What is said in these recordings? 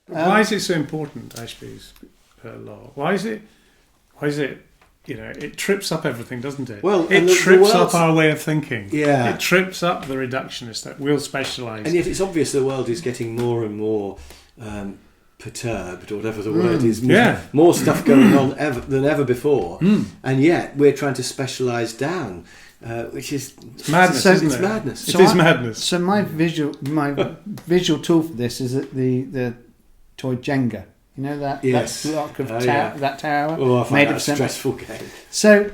Why is it so important, Ashby's law? Why is it? It trips up everything, doesn't it? Well, it trips up our way of thinking. Yeah. It trips up the reductionist that we'll specialise. And yet it's obvious the world is getting more and more perturbed, or whatever the word is. More stuff going on than ever before. And yet we're trying to specialise down, which is madness, isn't it? Madness. It is madness. So my visual tool for this is the toy Jenga. You know that block of that tower made of stressful game. So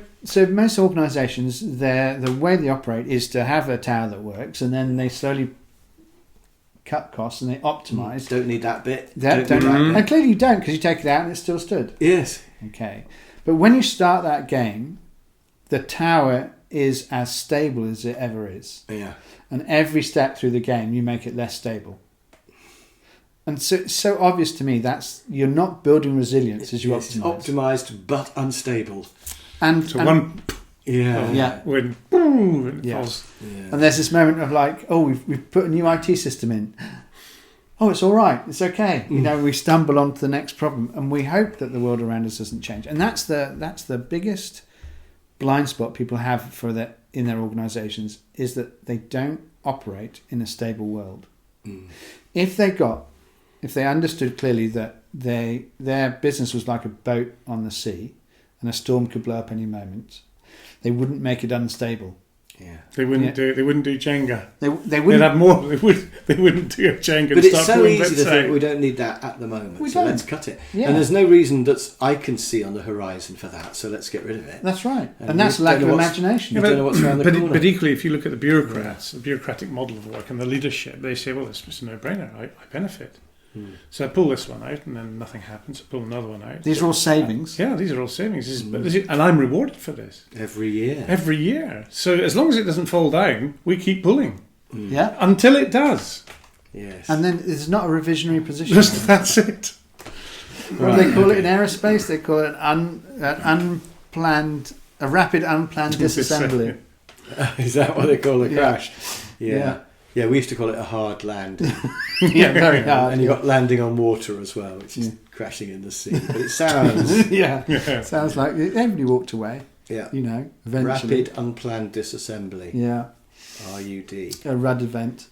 most organisations, the way they operate is to have a tower that works, and then they slowly cut costs and they optimise. Don't need that bit. And clearly you don't, because you take it out and it still stood. Yes. Okay. But when you start that game, the tower is as stable as it ever is. Yeah. And every step through the game, you make it less stable. And so it's so obvious to me that's you're not building resilience as you optimise. It's optimised but unstable. And when boom, it falls. Yeah. And there's this moment of like, we've put a new IT system in. Oh, it's all right. It's okay. We stumble onto the next problem, and we hope that the world around us doesn't change. And that's the biggest blind spot people have in their organisations, is that they don't operate in a stable world. If they understood clearly that their business was like a boat on the sea, and a storm could blow up any moment, they wouldn't make it unstable. Yeah, they wouldn't do Jenga. They wouldn't. They'd have more. They wouldn't do Jenga. But it's so easy to think we don't need that at the moment. Let's cut it. Yeah. And there's no reason that I can see on the horizon for that. So let's get rid of it. That's right. And that's lack of imagination. You don't know what's around the corner. But equally, if you look at the bureaucrats, the bureaucratic model of work and the leadership, they say, well, it's just a no-brainer. I benefit. So I pull this one out, and then nothing happens. I pull another one out. These are all savings. Yeah, these are all savings. And I'm rewarded for this. Every year. So as long as it doesn't fall down, we keep pulling. Yeah. Until it does. Yes. And then it's not a revisionary position. That's it. What do they call it in aerospace? They call it a rapid unplanned disassembly. Is that what they call a crash? Yeah. Yeah, we used to call it a hard landing. Very hard. And you got landing on water as well, which is crashing in the sea. But it sounds... Sounds like everybody walked away. Yeah. Eventually. Rapid unplanned disassembly. Yeah. RUD. A RUD event.